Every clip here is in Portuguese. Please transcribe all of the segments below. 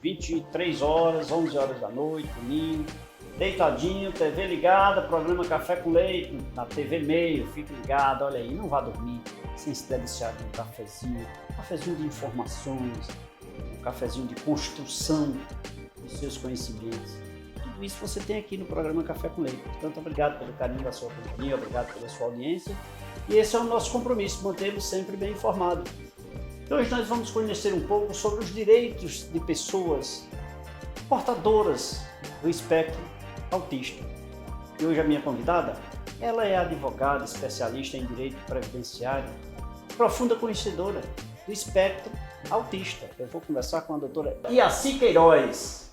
23 horas, 11 horas da noite, domingo, deitadinho, TV ligada, programa Café com Leite, na TV Meio, fique ligado, olha aí, não vá dormir sem se deliciar de um cafezinho de informações, um cafezinho de construção dos seus conhecimentos. Tudo isso você tem aqui no programa Café com Leite. Portanto, obrigado pelo carinho da sua companhia, obrigado pela sua audiência. E esse é o nosso compromisso, mantê-lo sempre bem informado. Então, hoje nós vamos conhecer um pouco sobre os direitos de pessoas portadoras do espectro autista. E hoje a minha convidada, ela é advogada, especialista em direito previdenciário, profunda conhecedora do espectro autista. Eu vou conversar com a doutora Iaci Queiroz.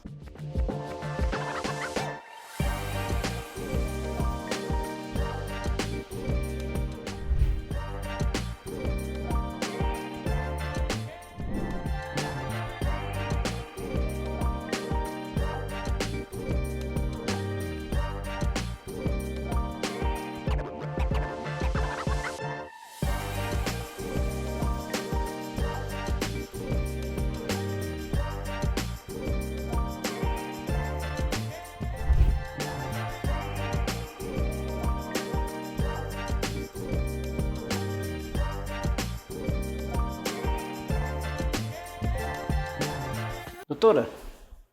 Doutora,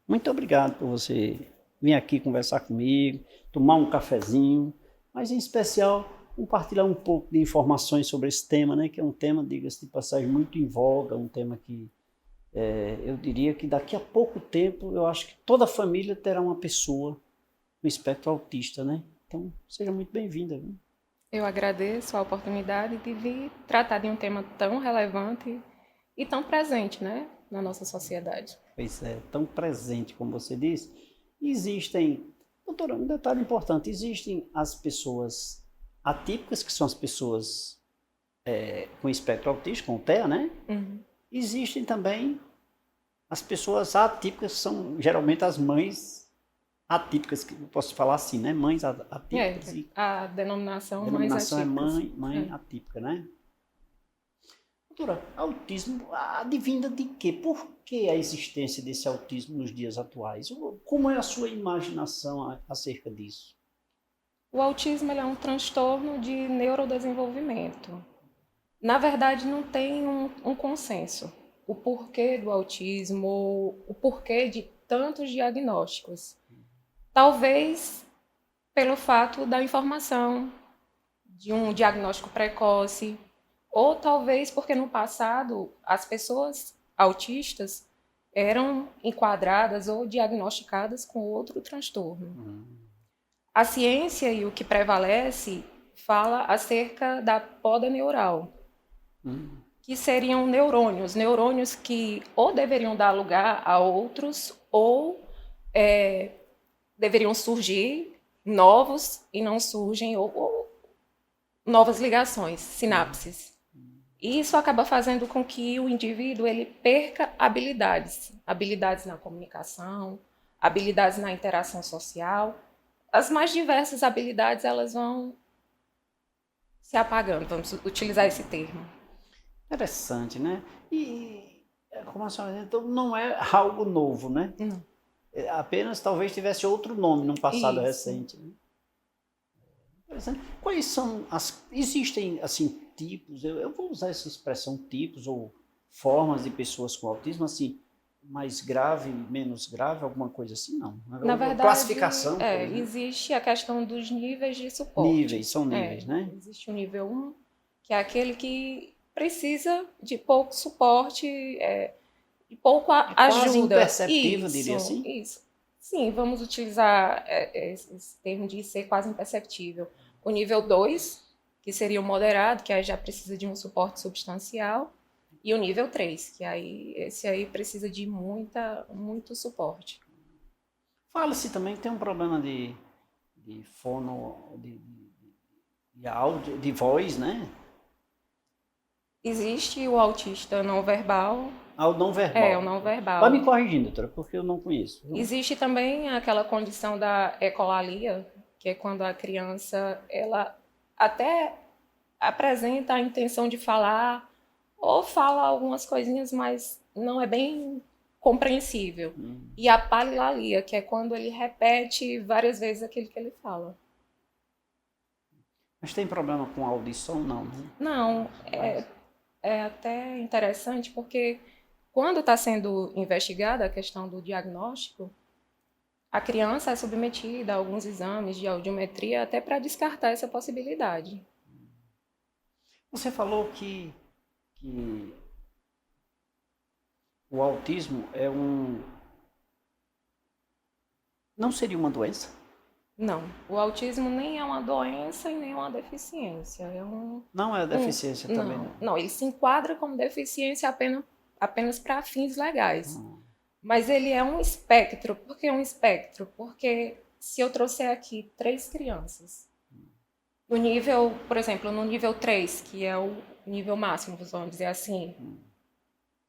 muito obrigado por você vir aqui conversar comigo, tomar um cafezinho, mas em especial compartilhar um pouco de informações sobre esse tema, né? Que é um tema, diga-se de passagem, muito em voga, um tema que eu diria que daqui a pouco tempo eu acho que toda família terá uma pessoa no espectro autista, né? Então, seja muito bem-vinda. Viu? Eu agradeço a oportunidade de vir tratar de um tema tão relevante e tão presente, né, na nossa sociedade. Pois é, tão presente, como você disse. Existem, doutora, um detalhe importante, existem as pessoas atípicas, que são as pessoas com espectro autista, com TEA, né? Uhum. Existem também as pessoas atípicas, que são geralmente as mães atípicas, que eu posso falar assim, né? Mães atípicas. A denominação é mães mãe atípica, né? Doutora, autismo advinda de quê? Por que a existência desse autismo nos dias atuais? Como é a sua imaginação acerca disso? O autismo é um transtorno de neurodesenvolvimento. Na verdade, não tem um consenso. O porquê do autismo, o porquê de tantos diagnósticos. Talvez pelo fato da informação, de um diagnóstico precoce, ou talvez porque no passado as pessoas autistas eram enquadradas ou diagnosticadas com outro transtorno. A ciência e o que prevalece fala acerca da poda neural, que seriam neurônios que ou deveriam dar lugar a outros ou deveriam surgir novos e não surgem, ou novas ligações, sinapses. E isso acaba fazendo com que o indivíduo ele perca habilidades na comunicação, habilidades na interação social. As mais diversas habilidades elas vão se apagando, vamos utilizar esse termo. Interessante, né? E, como a senhora disse, então não é algo novo, né? Não. Apenas talvez tivesse outro nome num passado Isso. recente. Né? Quais são existem assim tipos, eu vou usar essa expressão tipos ou formas de pessoas com autismo, assim, mais grave, menos grave, alguma coisa assim, não. Na verdade, classificação. existe a questão dos níveis de suporte. São níveis, né? Existe o nível 1, que é aquele que precisa de pouco suporte, de pouco ajuda. Quase imperceptível, diria assim. Isso. Sim, vamos utilizar esse termo de ser quase imperceptível. O nível 2, que seria o moderado, que aí já precisa de um suporte substancial, e o nível 3, que esse aí precisa de muito suporte. Fala-se também que tem um problema de fono, de áudio, de voz, né? Existe o autista não verbal. O não verbal. O não verbal. Vai me corrigindo, doutora, porque eu não conheço. Existe também aquela condição da ecolalia, que é quando a criança ela até apresenta a intenção de falar ou fala algumas coisinhas, mas não é bem compreensível. E a palilalia, que é quando ele repete várias vezes aquilo que ele fala. Mas tem problema com a audição, não, né? Não, é até interessante porque quando está sendo investigada a questão do diagnóstico, a criança é submetida a alguns exames de audiometria até para descartar essa possibilidade. Você falou que o autismo não seria uma doença? Não, o autismo nem é uma doença e nem é uma deficiência. Não é deficiência também, não. não. Não, ele se enquadra como deficiência apenas para fins legais. Mas ele é um espectro. Por que um espectro? Porque se eu trouxer aqui 3 crianças, no nível, por exemplo, no nível 3, que é o nível máximo, vamos dizer assim,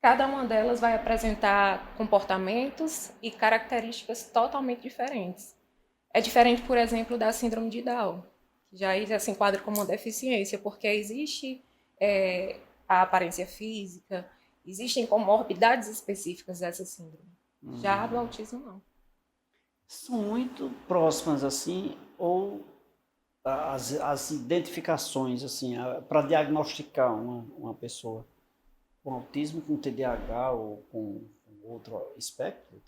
cada uma delas vai apresentar comportamentos e características totalmente diferentes. É diferente, por exemplo, da síndrome de Down, que já se enquadra como uma deficiência, porque existe a aparência física, existem comorbidades específicas dessa síndrome. Já do autismo, não. São muito próximas, assim, ou as identificações, assim, para diagnosticar uma pessoa com autismo, com TDAH ou com outro espectro?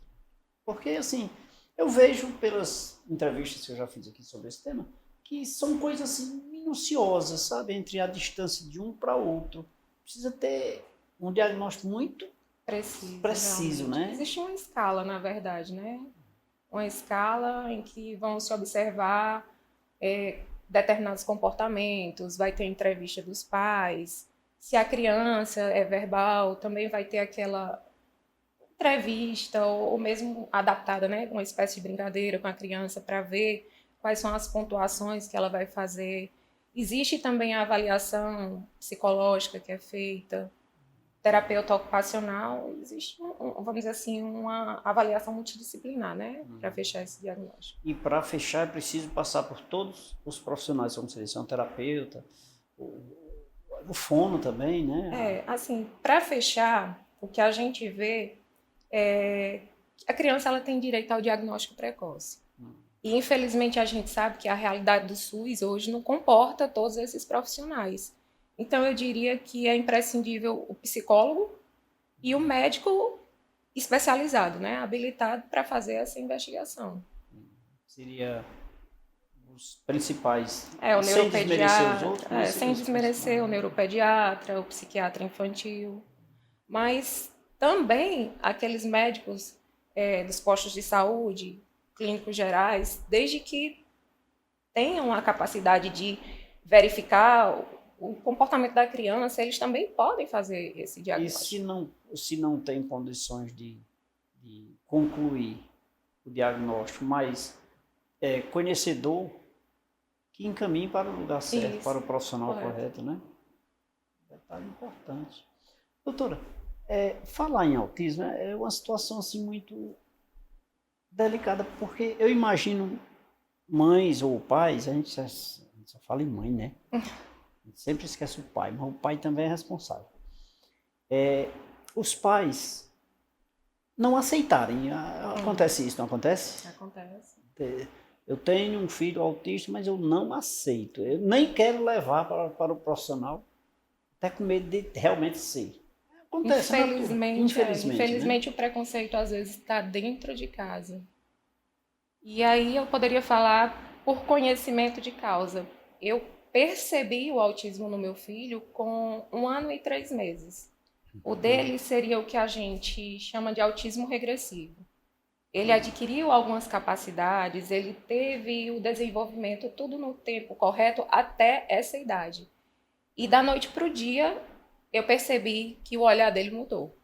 Porque, assim, eu vejo pelas entrevistas que eu já fiz aqui sobre esse tema, que são coisas assim minuciosas, sabe? Entre a distância de um para outro. Precisa ter um diagnóstico muito preciso, né? Existe uma escala, na verdade, né? Uma escala em que vão se observar determinados comportamentos, vai ter entrevista dos pais. Se a criança é verbal, também vai ter aquela entrevista ou mesmo adaptada, né, uma espécie de brincadeira com a criança para ver quais são as pontuações que ela vai fazer. Existe também a avaliação psicológica que é feita, terapeuta ocupacional, existe, vamos dizer assim, uma avaliação multidisciplinar, né, para fechar esse diagnóstico. E para fechar é preciso passar por todos os profissionais, como você disse, um terapeuta, o fono também, né? Assim, para fechar, o que a gente vê a criança ela tem direito ao diagnóstico precoce. E, infelizmente, a gente sabe que a realidade do SUS hoje não comporta todos esses profissionais. Então, eu diria que é imprescindível o psicólogo e o médico especializado, né, habilitado para fazer essa investigação. Seria os principais, o sem desmerecer os outros. Sem desmerecer o neuropediatra, o psiquiatra infantil. Mas também aqueles médicos dos postos de saúde, clínicos gerais, desde que tenham a capacidade de verificar o comportamento da criança, eles também podem fazer esse diagnóstico. E se não tem condições de concluir o diagnóstico, mas conhecedor, que encaminhe para o lugar certo, para o profissional correto, né? Detalhe importante. Doutora, falar em autismo é uma situação assim muito delicada, porque eu imagino mães ou pais, a gente só fala em mãe, né? A gente sempre esquece o pai, mas o pai também é responsável. Os pais não aceitarem. Acontece isso, não acontece? Acontece. Eu tenho um filho autista, mas eu não aceito. Eu nem quero levar para o profissional, até com medo de realmente ser. Acontece, infelizmente né? O preconceito às vezes está dentro de casa. E aí eu poderia falar por conhecimento de causa. Eu percebi o autismo no meu filho com 1 ano e 3 meses. O dele seria o que a gente chama de autismo regressivo. Ele adquiriu algumas capacidades, ele teve o desenvolvimento tudo no tempo correto até essa idade. E da noite para o dia, eu percebi que o olhar dele mudou.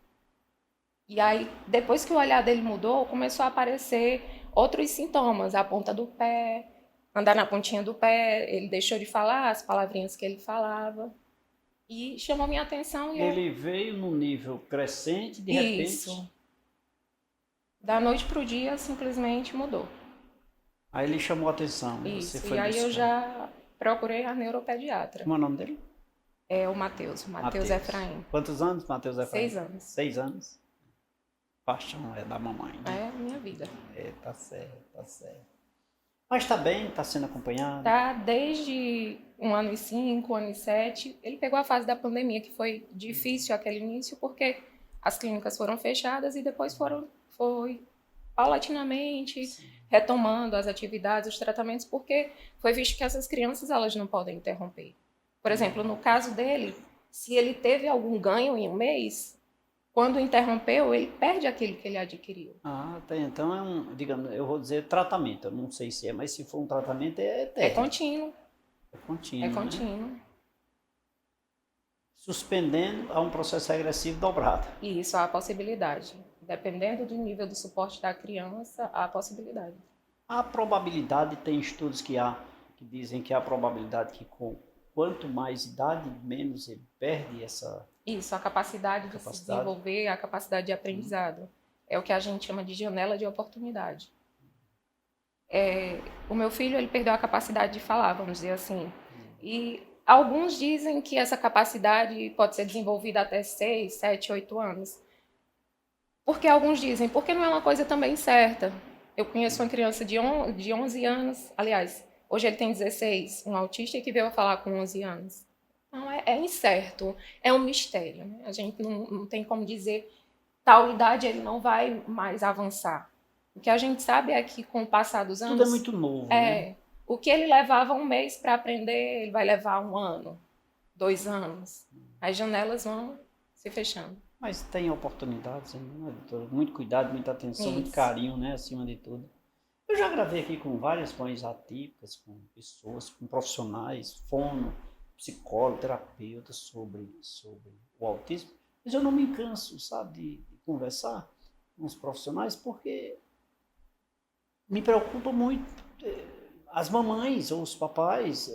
E aí, depois que o olhar dele mudou, começou a aparecer outros sintomas, a ponta do pé, andar na pontinha do pé, ele deixou de falar as palavrinhas que ele falava. E chamou minha atenção. Ele veio num nível crescente, de repente... Isso. Da noite para o dia, simplesmente mudou. Aí ele chamou a atenção. Isso, você foi e aí eu já procurei a neuropediatra. Como é o nome dele? É o Matheus Efraim. Quantos anos, Matheus Efraim? 6 anos. 6 anos. Paixão é da mamãe, né? É a minha vida. Tá certo, tá certo. Mas tá bem, tá sendo acompanhado? Tá Desde 1 ano e 5, 1 ano e 7. Ele pegou a fase da pandemia, que foi difícil aquele início, porque as clínicas foram fechadas e depois foi paulatinamente retomando as atividades, os tratamentos, porque foi visto que essas crianças elas não podem interromper. Por exemplo, no caso dele, se ele teve algum ganho em um mês, quando interrompeu, ele perde aquilo que ele adquiriu. Então é digamos, eu vou dizer tratamento, eu não sei se é, mas se for um tratamento é eterno. É contínuo. É contínuo. É contínuo. Né? Suspendendo a um processo regressivo dobrado. Isso, há a possibilidade. Dependendo do nível do suporte da criança, há a possibilidade. A probabilidade, tem estudos que dizem que há a probabilidade que quanto mais idade, menos ele perde essa... Isso, a capacidade de se desenvolver, a capacidade de aprendizado. É o que a gente chama de janela de oportunidade. O meu filho, ele perdeu a capacidade de falar, vamos dizer assim. E alguns dizem que essa capacidade pode ser desenvolvida até 6, 7, 8 anos. Porque alguns dizem, porque não é uma coisa também certa. Eu conheço uma criança de 11 anos, aliás, hoje ele tem 16, um autista que veio a falar com 11 anos. Então, é incerto, é um mistério. Né? A gente não tem como dizer, tal idade ele não vai mais avançar. O que a gente sabe é que, com o passar dos anos... Tudo é muito novo, né? O que ele levava 1 mês para aprender, ele vai levar 1 ano, 2 anos. As janelas vão se fechando. Mas tem oportunidades, né? Muito cuidado, muita atenção, muito carinho, né? Acima de tudo. Eu já gravei aqui com várias mães atípicas, com pessoas, com profissionais, fono, psicólogo, terapeuta sobre o autismo, mas eu não me canso, sabe, de conversar com os profissionais, porque me preocupa muito as mamães ou os papais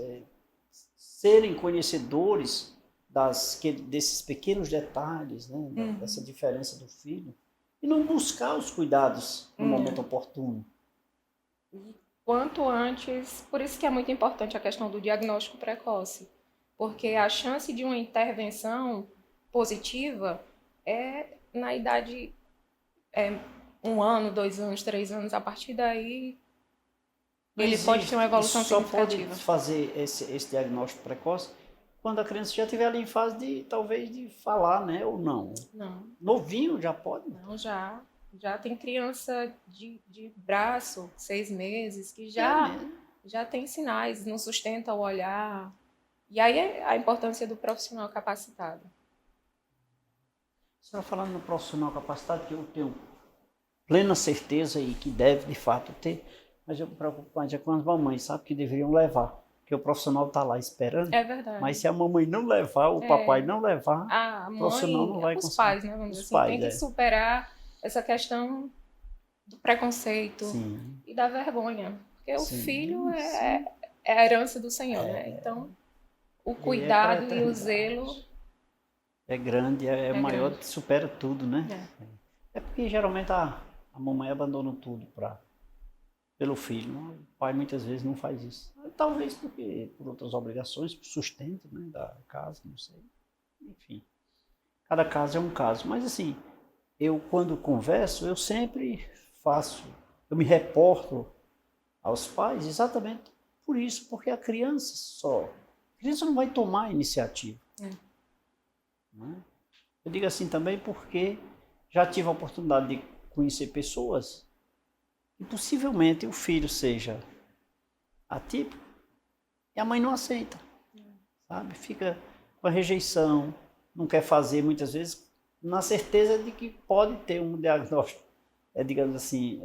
serem conhecedores desses pequenos detalhes, né, dessa diferença do filho, e não buscar os cuidados no momento oportuno. Quanto antes, por isso que é muito importante a questão do diagnóstico precoce, porque a chance de uma intervenção positiva é na idade 1 ano, 2 anos, 3 anos. A partir daí, ele pode ter uma evolução significativa. Só pode fazer esse diagnóstico precoce quando a criança já estiver ali em fase talvez de falar, né, ou não. Não. Novinho já pode? Não, já tem criança de braço, 6 meses, que já tem sinais, não sustenta o olhar. E aí é a importância do profissional capacitado. A senhora falando no profissional capacitado, que eu tenho plena certeza e que deve de fato ter, mas eu me preocupo mais com as mamães, sabe, que deveriam levar. Porque o profissional está lá esperando. É verdade. Mas se a mamãe não levar, o papai não levar, o profissional não vai conseguir. Os pais, né? Vamos dizer assim, tem que superar essa questão do preconceito e da vergonha. Porque o filho é a herança do Senhor, né? Então, o cuidado e o zelo... É grande, é maior, grande. Supera tudo, né? É porque geralmente a mamãe abandona tudo pelo filho. O pai muitas vezes não faz isso. Talvez por outras obrigações, por sustento, né, da casa, não sei. Enfim, cada caso é um caso. Mas assim, eu quando converso, eu sempre eu me reporto aos pais exatamente por isso, porque a criança não vai tomar a iniciativa. Né? Eu digo assim também porque já tive a oportunidade de conhecer pessoas e possivelmente o filho seja atípico e a mãe não aceita, sabe? Fica com a rejeição, não quer fazer muitas vezes, na certeza de que pode ter um diagnóstico, digamos assim,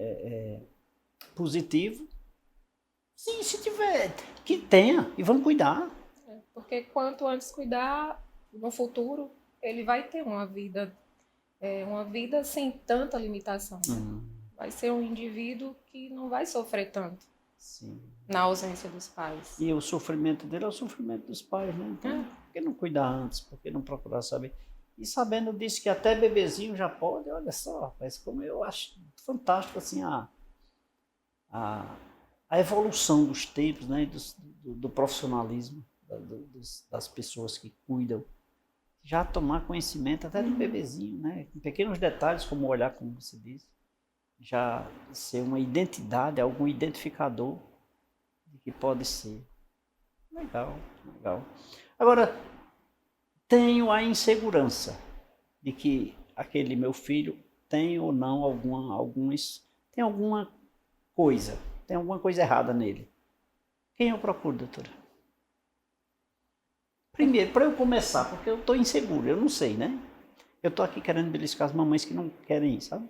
positivo. Sim, se tiver, que tenha, e vamos cuidar. Porque quanto antes cuidar, no futuro, ele vai ter uma vida sem tanta limitação. Vai ser um indivíduo que não vai sofrer tanto na ausência dos pais. E o sofrimento dele é o sofrimento dos pais, né? Então, por que não cuidar antes? Por que não procurar saber? E sabendo disso que até bebezinho já pode, olha só, mas como eu acho fantástico assim a evolução dos tempos, né? Do profissionalismo das pessoas que cuidam já tomar conhecimento até do bebezinho, né? Com pequenos detalhes, como olhar, como você disse, já ser uma identidade, algum identificador de que pode ser. Legal, legal. Agora, tenho a insegurança de que aquele meu filho tem ou não tem alguma coisa errada nele. Quem eu procuro, doutora? Primeiro, para eu começar, porque eu estou inseguro, eu não sei, né? Eu estou aqui querendo beliscar as mamães que não querem ir, sabe?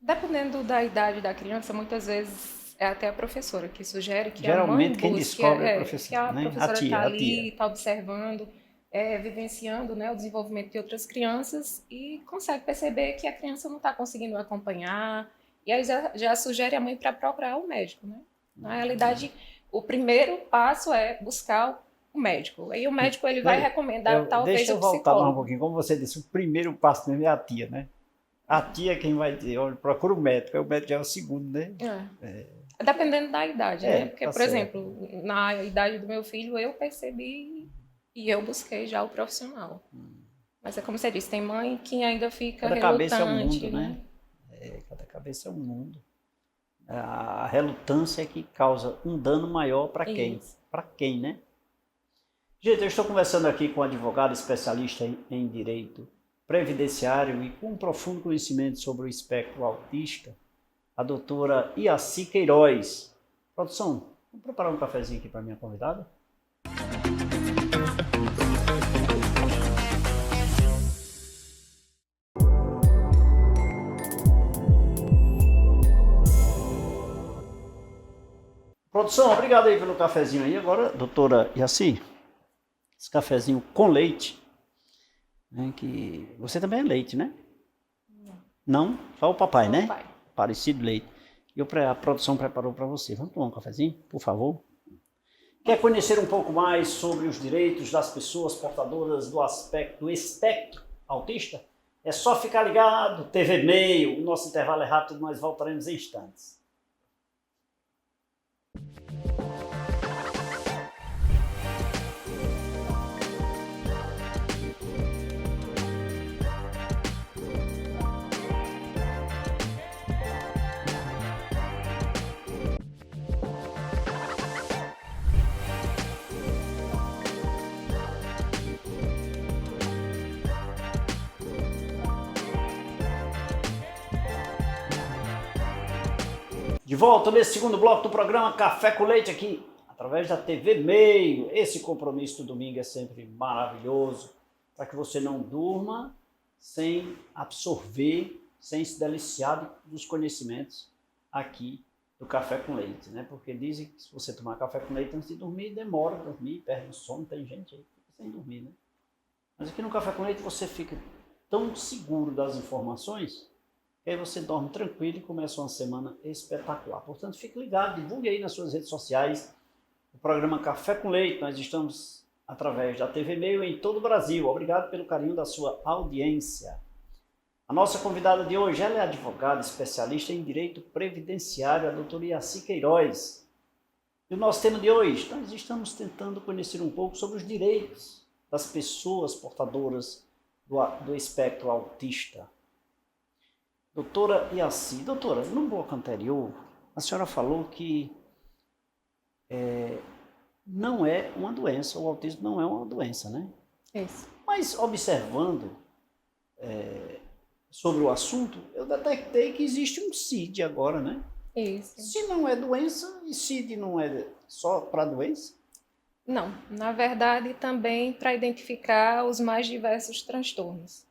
Dependendo da idade da criança, muitas vezes é até a professora que sugere que Geralmente, a mãe quem busque, descobre é a que professora, a né? professora está A tia. ali, está observando, vivenciando, né, o desenvolvimento de outras crianças e consegue perceber que a criança não está conseguindo acompanhar, e aí já sugere a mãe para procurar o médico, né? Na realidade, o primeiro passo é buscar o médico. Aí o médico ele vai recomendar talvez deixa eu o voltar mais um psicólogo. pouquinho. Como você disse, o primeiro passo mesmo é a tia, né? A tia é quem vai dizer, olha, procura o médico, aí o médico já é o segundo, né? Dependendo da idade, né? Porque, tá por certo. exemplo, na idade do meu filho, eu percebi e eu busquei já o profissional. Mas é como você disse, tem mãe que ainda fica Cada cabeça é um relutante, mundo, né? Cada cabeça é um mundo. A relutância é que causa um dano maior para quem? Para quem, né? Gente, eu estou conversando aqui com um advogado especialista em direito previdenciário e com um profundo conhecimento sobre o espectro autista, a doutora Iaci Queiroz. Produção, vamos preparar um cafezinho aqui para minha convidada? Produção, obrigado aí pelo cafezinho aí. Agora, doutora Iaci, esse cafezinho com leite, né, que você também é leite, né? Não? Só o papai, né? Papai. Parecido leite. E a produção preparou para você. Vamos tomar um cafezinho, por favor? Quer conhecer um pouco mais sobre os direitos das pessoas portadoras do espectro autista? É só ficar ligado, TV Meio, o nosso intervalo é rápido, nós voltaremos em instantes. De volta nesse segundo bloco do programa Café com Leite aqui, através da TV Meio. Esse compromisso do domingo é sempre maravilhoso, para que você não durma sem absorver, sem se deliciar dos conhecimentos aqui do Café com Leite, né? Porque dizem que se você tomar café com leite antes de dormir, demora a dormir, perde o sono, tem gente aí que fica sem dormir, né? Mas aqui no Café com Leite você fica tão seguro das informações que aí você dorme tranquilo e começa uma semana espetacular. Portanto, fique ligado, divulgue aí nas suas redes sociais o programa Café com Leite. Nós estamos através da TV Meio em todo o Brasil. Obrigado pelo carinho da sua audiência. A nossa convidada de hoje, ela é advogada especialista em direito previdenciário, a doutora Iaci Queiroz. E o nosso tema de hoje, nós estamos tentando conhecer um pouco sobre os direitos das pessoas portadoras do espectro autista. Doutora Iaci, doutora, no bloco anterior, a senhora falou que não é uma doença, o autismo não é uma doença, né? Isso. Mas observando sobre o assunto, eu detectei que existe um CID agora, né? Isso. Se não é doença, e CID não é só para doença? Não, na verdade também para identificar os mais diversos transtornos.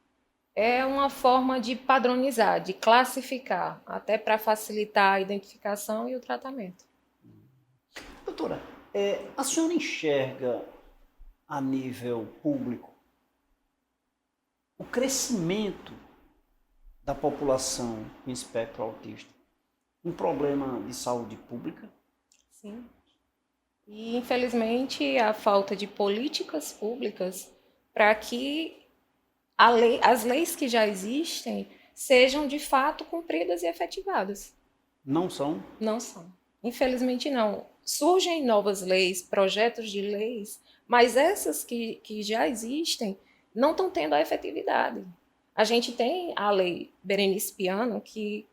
É uma forma de padronizar, de classificar, até para facilitar a identificação e o tratamento. Doutora, a senhora enxerga a nível público o crescimento da população com espectro autista um problema de saúde pública? Sim. E, infelizmente, a falta de políticas públicas para que as leis que já existem sejam, de fato, cumpridas e efetivadas. Não são? Não são. Infelizmente, não. Surgem novas leis, projetos de leis, mas essas que já existem não estão tendo a efetividade. A gente tem a lei Berenice Piano, que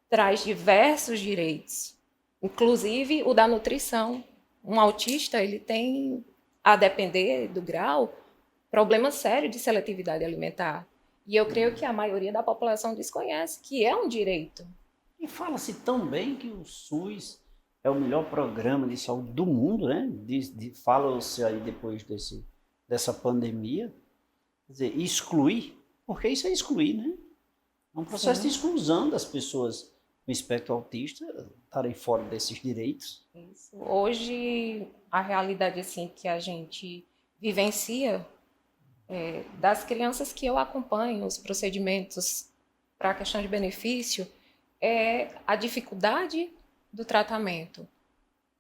traz diversos direitos, inclusive o da nutrição. Um autista, ele tem, a depender do grau, problema sério de seletividade alimentar. E eu creio que a maioria da população desconhece que é um direito. E fala-se tão bem que o SUS é o melhor programa de saúde do mundo, né? Fala-se aí depois dessa pandemia. Quer dizer, excluir, porque isso é excluir, né? É um processo de exclusão das pessoas com espectro autista estarem fora desses direitos. Isso. Hoje, a realidade assim que a gente vivencia, das crianças que eu acompanho, os procedimentos para a questão de benefício, é a dificuldade do tratamento.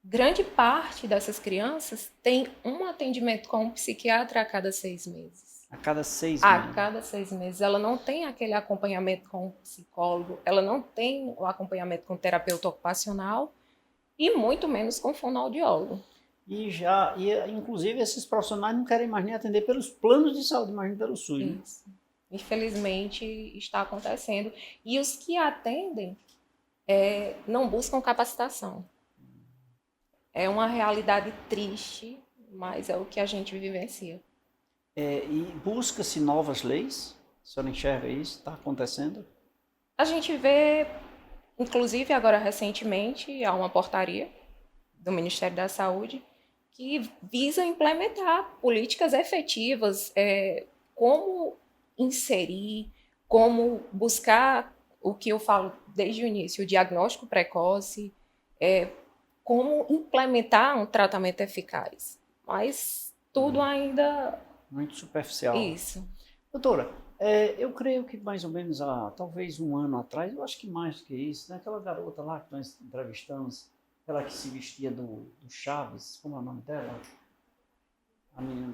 Grande parte dessas crianças tem um atendimento com um psiquiatra a cada 6 meses. A cada 6 meses? A cada 6 meses. Ela não tem aquele acompanhamento com um psicólogo, ela não tem o acompanhamento com um terapeuta ocupacional e muito menos com fonoaudiólogo. Inclusive, esses profissionais não querem mais nem atender pelos planos de saúde, mas pelo SUS. Isso. Né? Infelizmente, está acontecendo. E os que atendem não buscam capacitação. É uma realidade triste, mas é o que a gente vivencia. E busca-se novas leis? A senhora enxerga isso? Está acontecendo? A gente vê, inclusive agora recentemente, há uma portaria do Ministério da Saúde que visa implementar políticas efetivas, como inserir, como buscar o que eu falo desde o início, o diagnóstico precoce, como implementar um tratamento eficaz. Mas tudo ainda... Muito superficial. Isso. Doutora, eu creio que mais ou menos há talvez um ano atrás, eu acho que mais do que isso, né? Aquela garota lá que nós entrevistamos, aquela que se vestia do Chaves, como é o nome dela? A menina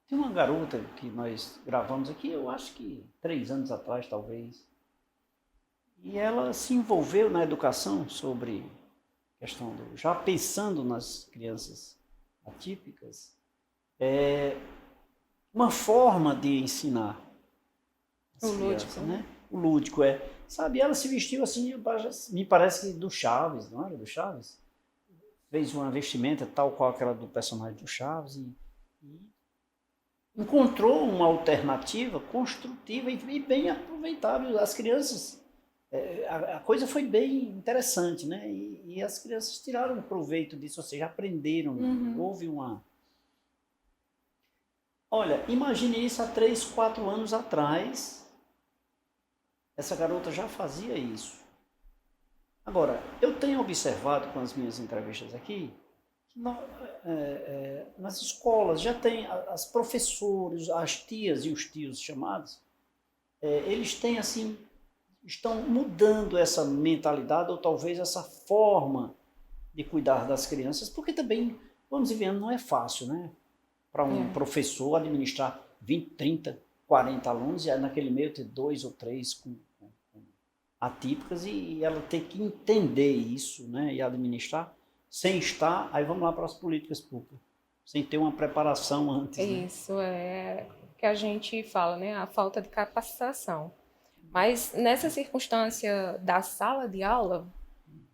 Tem uma garota que nós gravamos aqui, eu acho que 3 anos atrás, talvez. E ela se envolveu na educação sobre a questão já pensando nas crianças atípicas, uma forma de ensinar as crianças, né? O lúdico sabe, ela se vestiu assim, me parece que do Chaves, não era do Chaves? Fez uma vestimenta tal qual aquela do personagem do Chaves e encontrou uma alternativa construtiva e bem aproveitável. As crianças, a coisa foi bem interessante, né? E as crianças tiraram proveito disso, ou seja, aprenderam, houve uma... Olha, imagine isso há 3, 4 anos atrás, essa garota já fazia isso. Agora, eu tenho observado com as minhas entrevistas aqui, que nas escolas já tem as professores, as tias e os tios chamados, eles têm assim, estão mudando essa mentalidade ou talvez essa forma de cuidar das crianças, porque também, vamos dizer, não é fácil, né? Para um professor administrar 20, 30, 40 alunos e aí naquele meio ter 2 ou 3 com atípicas e ela tem que entender isso, né? E administrar sem estar, aí vamos lá para as políticas públicas, sem ter uma preparação antes. Isso é o que a gente fala, né? A falta de capacitação. Mas nessa circunstância da sala de aula,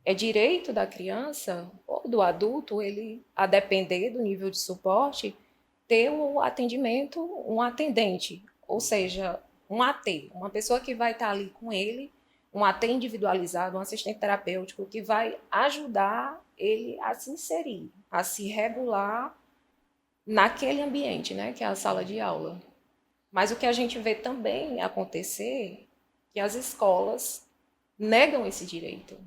é direito da criança ou do adulto, ele, a depender do nível de suporte, ter o atendimento, um atendente, ou seja, um AT, uma pessoa que vai estar ali com ele, um AT individualizado, um assistente terapêutico, que vai ajudar ele a se inserir, a se regular naquele ambiente, né, que é a sala de aula. Mas o que a gente vê também acontecer é que as escolas negam esse direito.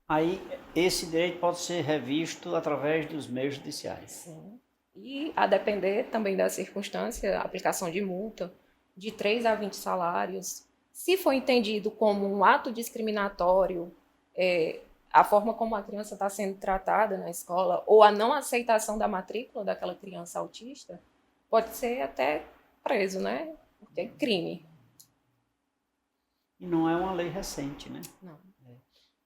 Aí, esse direito pode ser revisto através dos meios judiciais. Sim. E, a depender também da circunstância, a aplicação de multa de 3 a 20 salários. Se for entendido como um ato discriminatório, a forma como a criança está sendo tratada na escola, ou a não aceitação da matrícula daquela criança autista, pode ser até preso, né? Porque é crime. E não é uma lei recente, né? Não.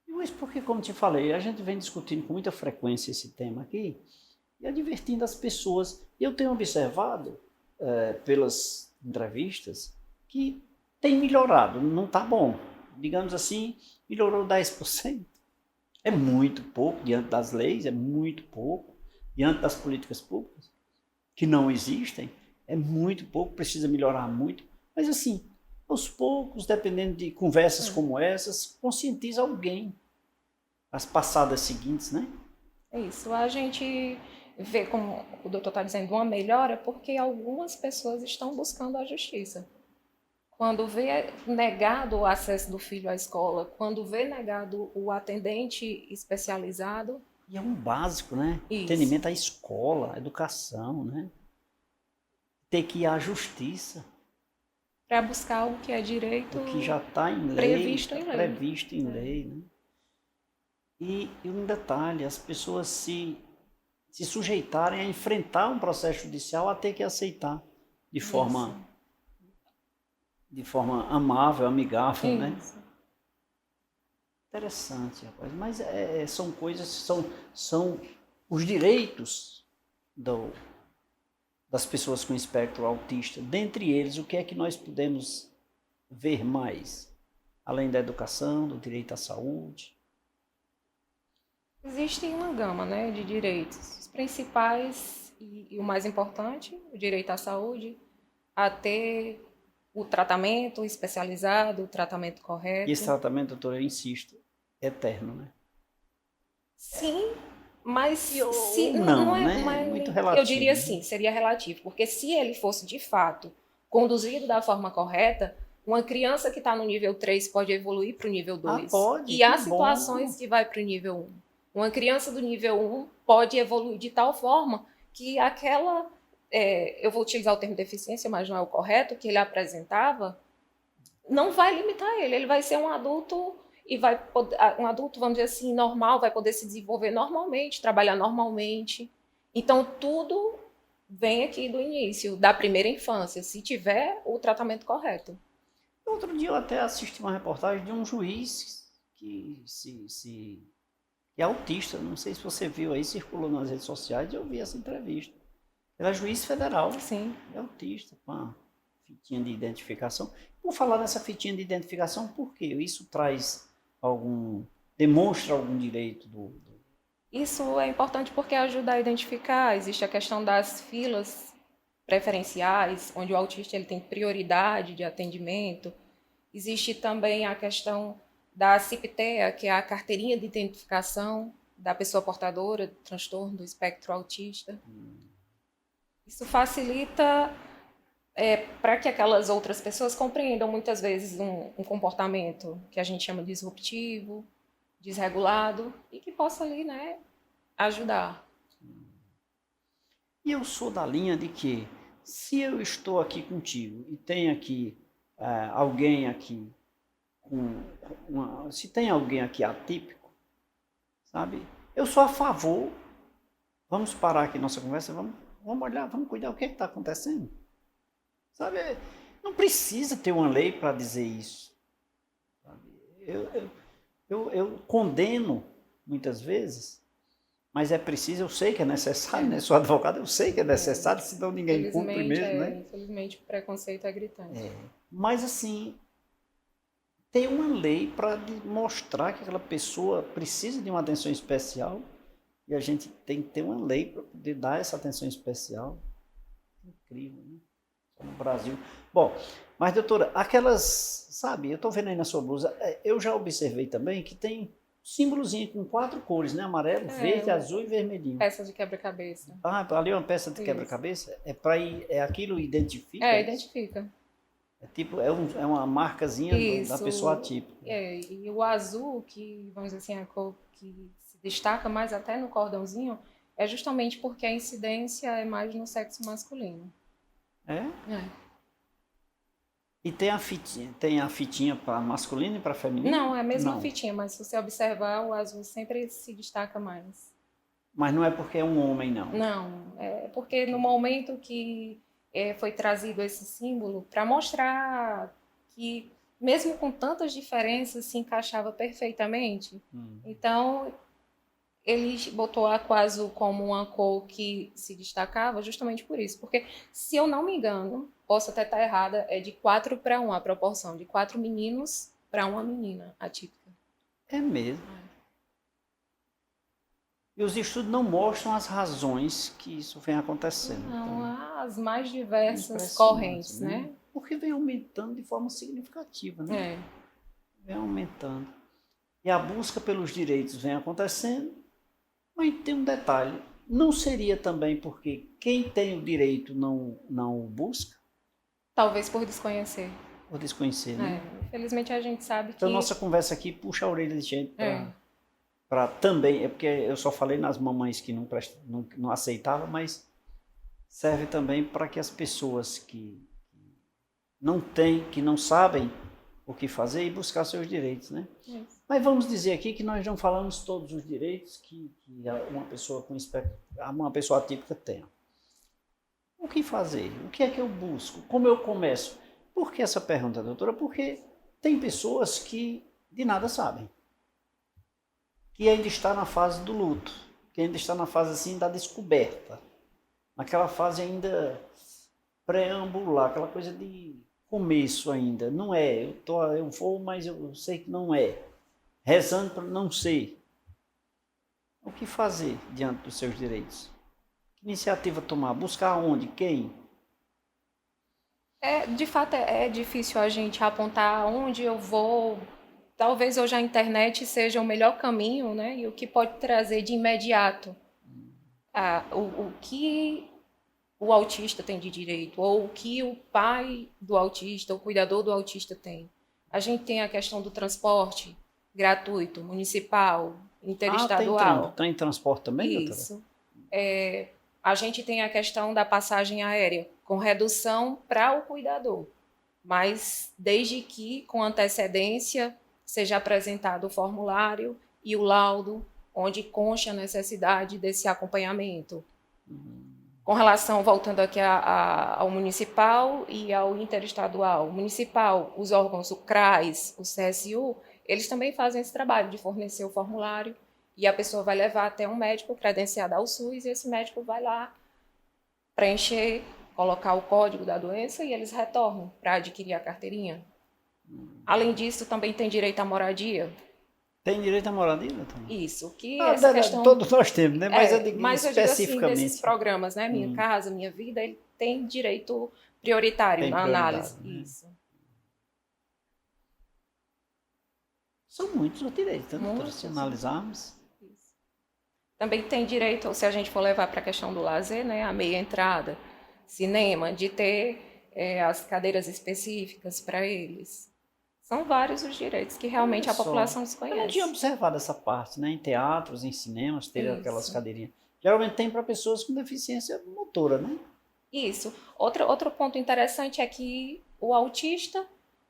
Mas porque, como te falei, a gente vem discutindo com muita frequência esse tema aqui, e advertindo as pessoas. Eu tenho observado, pelas entrevistas, que tem melhorado, não está bom. Digamos assim, melhorou 10%. É muito pouco diante das leis, é muito pouco diante das políticas públicas, que não existem, é muito pouco, precisa melhorar muito. Mas assim, aos poucos, dependendo de conversas como essas, conscientiza alguém. As passadas seguintes, né? É isso. A gente vê, como o doutor está dizendo, uma melhora porque algumas pessoas estão buscando a justiça. Quando vê negado o acesso do filho à escola, quando vê negado o atendente especializado. E é um básico, né? Isso. Atendimento à escola, à educação, né? Ter que ir à justiça. Para buscar o que é direito. O que já está em lei. Previsto em lei. Previsto em lei, né? E um detalhe, as pessoas se sujeitarem a enfrentar um processo judicial a ter que aceitar de forma amável, amigável, isso, né? Interessante, rapaz. Mas são coisas, são os direitos das pessoas com espectro autista. Dentre eles, o que é que nós podemos ver mais? Além da educação, do direito à saúde? Existe uma gama, né, de direitos. Os principais e o mais importante, o direito à saúde, a ter o tratamento especializado, o tratamento correto. E esse tratamento, doutora, eu insisto, é eterno, né? Sim, mas se não é, né? Muito relativo. Eu diria assim, seria relativo, porque se ele fosse de fato conduzido da forma correta, uma criança que está no nível 3 pode evoluir para o nível 2. Pode. E há situações que vai para o nível 1. Uma criança do nível 1 pode evoluir de tal forma que aquela, eu vou utilizar o termo deficiência, mas não é o correto, que ele apresentava, não vai limitar ele. Ele vai ser um adulto e vai poder, um adulto, vamos dizer assim, normal, vai poder se desenvolver normalmente, trabalhar normalmente. Então, tudo vem aqui do início, da primeira infância, se tiver o tratamento correto. Outro dia eu até assisti uma reportagem de um juiz que é autista, não sei se você viu aí, circulou nas redes sociais, eu vi essa entrevista. Ele é juiz federal. Sim. É autista, com a fitinha de identificação. Vou falar nessa fitinha de identificação porque isso demonstra algum direito Isso é importante porque ajuda a identificar. Existe a questão das filas preferenciais, onde o autista ele tem prioridade de atendimento. Existe também a questão da CIPTEA, que é a carteirinha de identificação da pessoa portadora do transtorno do espectro autista. Isso facilita para que aquelas outras pessoas compreendam muitas vezes um comportamento que a gente chama de disruptivo, desregulado, e que possa ali, né, ajudar. E eu sou da linha de que, se eu estou aqui contigo e tem aqui alguém aqui, se tem alguém aqui atípico, sabe? Eu sou a favor, vamos parar aqui nossa conversa, vamos olhar, vamos cuidar o que está acontecendo. Sabe? Não precisa ter uma lei para dizer isso. Sabe? Eu condeno muitas vezes, mas é preciso, eu sei que é necessário, né? Sou advogado, eu sei que é necessário, senão ninguém cumpre mesmo, né? Infelizmente, o preconceito é gritante. Mas assim, tem uma lei para mostrar que aquela pessoa precisa de uma atenção especial e a gente tem que ter uma lei para poder dar essa atenção especial. Incrível, né? No Brasil. Bom, mas doutora, aquelas, sabe, eu estou vendo aí na sua blusa, eu já observei também que tem símbolozinho com 4 cores, né? Amarelo, verde, azul e vermelhinho. Peça de quebra-cabeça. Ali é uma peça de quebra-cabeça? Aquilo identifica? Identifica. É uma marcazinha da pessoa atípica. E o azul, que vamos dizer assim, a cor que se destaca mais até no cordãozinho, é justamente porque a incidência é mais no sexo masculino. É? E tem a fitinha para masculino e para feminino? Não, é a mesma fitinha, mas se você observar, o azul sempre se destaca mais. Mas não é porque é um homem, não? Não, é porque no momento que foi trazido esse símbolo, para mostrar que, mesmo com tantas diferenças, se encaixava perfeitamente. Então, ele botou a aquazul como uma cor que se destacava justamente por isso. Porque, se eu não me engano, posso até estar errada, é de 4:1 a proporção, de 4 meninos para uma menina atípica. É mesmo. E os estudos não mostram as razões que isso vem acontecendo. Não, Então, há as mais diversas impressionante, correntes, né? Porque vem aumentando de forma significativa, né? É. Vem aumentando. E a busca pelos direitos vem acontecendo, mas tem um detalhe. Não seria também porque quem tem o direito não o busca? Talvez por desconhecer. Por desconhecer, né? Infelizmente a gente sabe que... Então, nossa conversa aqui puxa a orelha de gente para É. também... É porque eu só falei nas mamães que não aceitavam, mas serve também para que as pessoas que não têm, que não sabem o que fazer e buscar seus direitos, né? Isso. Mas vamos dizer aqui que nós não falamos todos os direitos que uma pessoa atípica tem. O que fazer? O que é que eu busco? Como eu começo? Por que essa pergunta, doutora? Porque tem pessoas que de nada sabem, que ainda está na fase do luto, que ainda está na fase assim da descoberta, naquela fase ainda preambular, aquela coisa de começo ainda. Não é, eu vou, mas eu sei que não é. Rezando para não ser. O que fazer diante dos seus direitos? Que iniciativa tomar? Buscar onde? Quem? De fato, é difícil a gente apontar onde eu vou. Talvez hoje a internet seja o melhor caminho, né? E o que pode trazer de imediato o que o autista tem de direito, ou o que o pai do autista, o cuidador do autista tem. A gente tem a questão do transporte gratuito, municipal, interestadual. Tem transporte também, doutora? Isso. A gente tem a questão da passagem aérea, com redução para o cuidador, mas desde que, com antecedência, seja apresentado o formulário e o laudo, onde consta a necessidade desse acompanhamento. Com relação, voltando aqui ao municipal e ao interestadual. O municipal, os órgãos, o CRAS, o CSU, eles também fazem esse trabalho de fornecer o formulário e a pessoa vai levar até um médico credenciado ao SUS e esse médico vai lá preencher, colocar o código da doença e eles retornam para adquirir a carteirinha. Além disso, também tem direito à moradia. Tem direito à moradia, doutora? Isso, que essa questão... Todos nós temos, né? Mas eu digo especificamente. Eu digo assim, desses programas, né? Minha Casa, Minha Vida, ele tem direito prioritário na análise. Né? Isso. São muitos os direitos, né, doutora? Se analisarmos. Isso. Também tem direito, se a gente for levar para a questão do lazer, né? A meia entrada, cinema, de ter as cadeiras específicas para eles. São vários os direitos que realmente a população desconhece. Eu não tinha observado essa parte, né? Em teatros, em cinemas, ter aquelas cadeirinhas. Geralmente tem para pessoas com deficiência motora, né? Isso. Outro ponto interessante é que o autista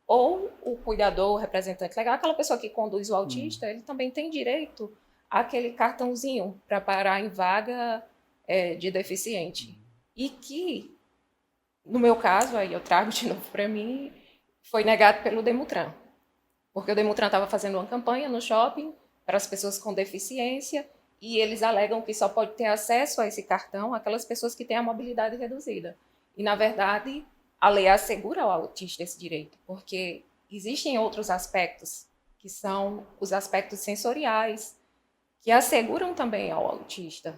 ou o cuidador, o representante legal, aquela pessoa que conduz o autista, ele também tem direito àquele cartãozinho para parar em vaga de deficiente. E que, no meu caso, aí eu trago de novo para mim, foi negado pelo Demutran, porque o Demutran estava fazendo uma campanha no shopping para as pessoas com deficiência e eles alegam que só pode ter acesso a esse cartão aquelas pessoas que têm a mobilidade reduzida. E, na verdade, a lei assegura ao autista esse direito, porque existem outros aspectos, que são os aspectos sensoriais, que asseguram também ao autista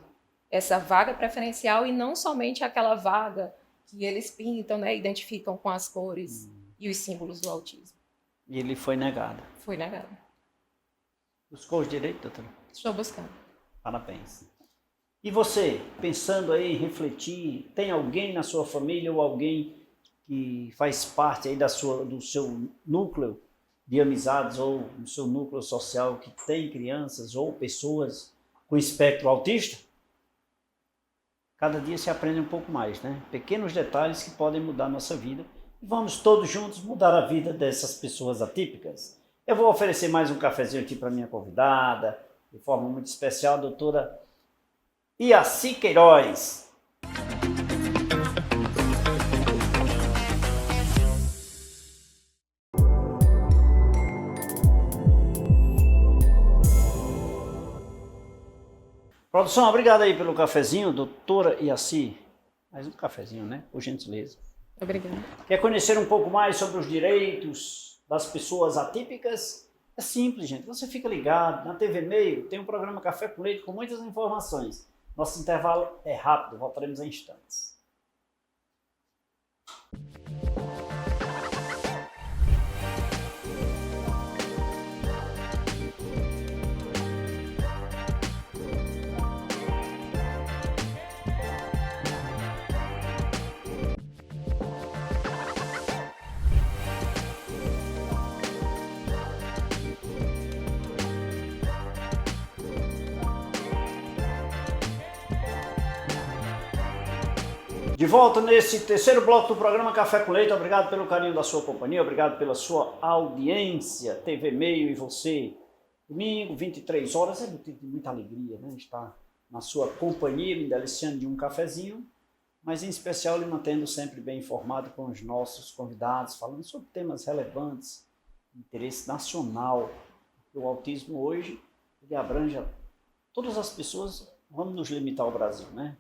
essa vaga preferencial e não somente aquela vaga que eles pintam, né, identificam com as cores e os símbolos do autismo. E ele foi negado. Foi negado. Buscou os direitos, doutora? Estou buscando. Parabéns. E você, pensando aí em refletir, tem alguém na sua família ou alguém que faz parte aí do seu núcleo de amizades ou do seu núcleo social que tem crianças ou pessoas com espectro autista? Cada dia se aprende um pouco mais, né? Pequenos detalhes que podem mudar a nossa vida. Vamos todos juntos mudar a vida dessas pessoas atípicas. Eu vou oferecer mais um cafezinho aqui para minha convidada, de forma muito especial, a doutora Iaci Queiroz. Produção, obrigado aí pelo cafezinho, doutora Iaci. Mais um cafezinho, né? Por gentileza. Obrigada. Quer conhecer um pouco mais sobre os direitos das pessoas atípicas? É simples, gente. Você fica ligado. Na TV Meio tem um programa Café com Leite com muitas informações. Nosso intervalo é rápido, voltaremos em instantes. De volta nesse terceiro bloco do programa Café com Leite. Obrigado pelo carinho da sua companhia, obrigado pela sua audiência, TV Meio e você. Domingo, 23 horas, é motivo de muita alegria, né? Estar na sua companhia, me deliciando de um cafezinho, mas em especial lhe mantendo sempre bem informado com os nossos convidados, falando sobre temas relevantes, de interesse nacional. O autismo hoje, ele abrange todas as pessoas, vamos nos limitar ao Brasil, né?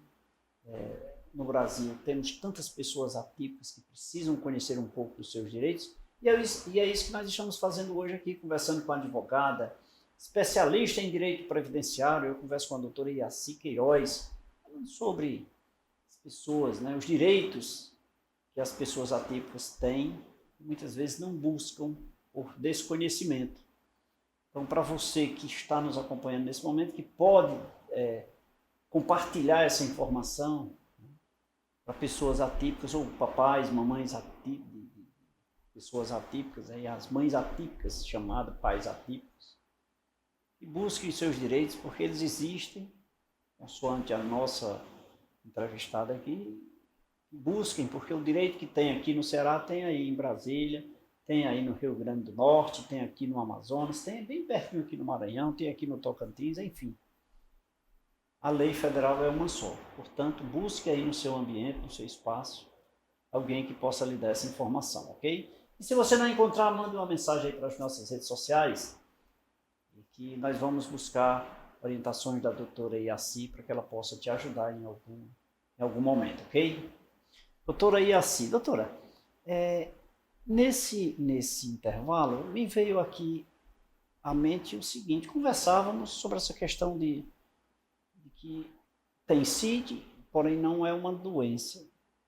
No Brasil temos tantas pessoas atípicas que precisam conhecer um pouco dos seus direitos, e é isso que nós estamos fazendo hoje aqui, conversando com a advogada, especialista em direito previdenciário. Eu converso com a doutora Iaci Queiroz, falando sobre as pessoas, né, os direitos que as pessoas atípicas têm, e muitas vezes não buscam por desconhecimento. Então, para você que está nos acompanhando nesse momento, que pode compartilhar essa informação para pessoas atípicas, ou papais, mamães atípicas, pessoas atípicas, aí as mães atípicas, chamadas pais atípicos, e busquem seus direitos, porque eles existem, consoante a nossa entrevistada aqui, busquem, porque o direito que tem aqui no Ceará, tem aí em Brasília, tem aí no Rio Grande do Norte, tem aqui no Amazonas, tem bem pertinho aqui no Maranhão, tem aqui no Tocantins, enfim. A lei federal é uma só. Portanto, busque aí no seu ambiente, no seu espaço, alguém que possa lhe dar essa informação, ok? E se você não encontrar, mande uma mensagem aí para as nossas redes sociais, que nós vamos buscar orientações da doutora Iaci para que ela possa te ajudar em algum momento, ok? Doutora Iaci, doutora, nesse intervalo, me veio aqui à mente o seguinte: conversávamos sobre essa questão de que tem CID, porém não é uma doença.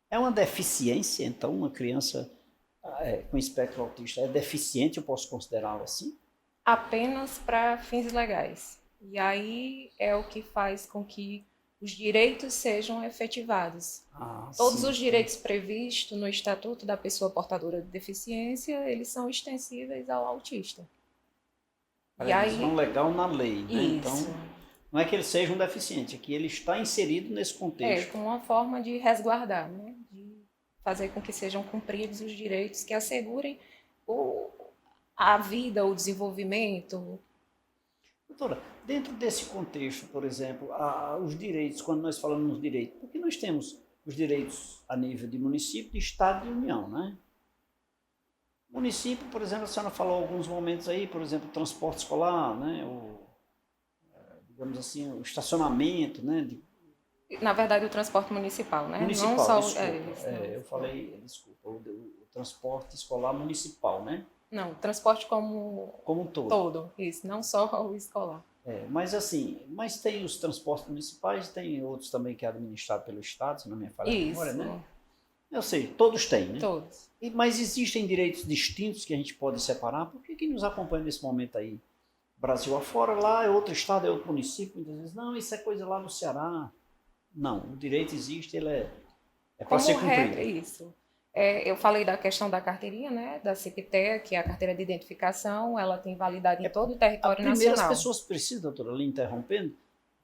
É uma deficiência, então, uma criança com espectro autista é deficiente, eu posso considerá-la assim? Apenas para fins legais. E aí é o que faz com que os direitos sejam efetivados. Todos os direitos previstos no Estatuto da Pessoa Portadora de Deficiência, eles são extensíveis ao autista. E aí são legal na lei, né? Isso. Então, não é que ele seja um deficiente, é que ele está inserido nesse contexto. Com uma forma de resguardar, né? De fazer com que sejam cumpridos os direitos que assegurem a vida, o desenvolvimento. Doutora, dentro desse contexto, por exemplo, os direitos, quando nós falamos nos direitos, porque nós temos os direitos a nível de município, de estado e de união, né? Município, por exemplo, a senhora falou alguns momentos aí, por exemplo, transporte escolar, né? Digamos assim, o estacionamento, né? Na verdade, o transporte municipal, né? Municipal, não só, desculpa. Eu falei, desculpa, o transporte escolar municipal, né? Não, transporte como um todo. Todo, isso, não só o escolar. Mas assim, tem os transportes municipais, tem outros também que é administrado pelo Estado, se não me falha a memória, né? Eu sei, todos têm, né? Todos. Mas existem direitos distintos que a gente pode separar. Por que nos acompanha nesse momento aí? Brasil afora, lá é outro estado, é outro município, muitas vezes, não, isso é coisa lá no Ceará. Não, o direito existe, ele é para ser cumprido. Isso. Eu falei da questão da carteirinha, né, da CPTE, que é a carteira de identificação, ela tem validade em todo o território nacional. Primeiro, as pessoas precisam, doutora, lhe interrompendo,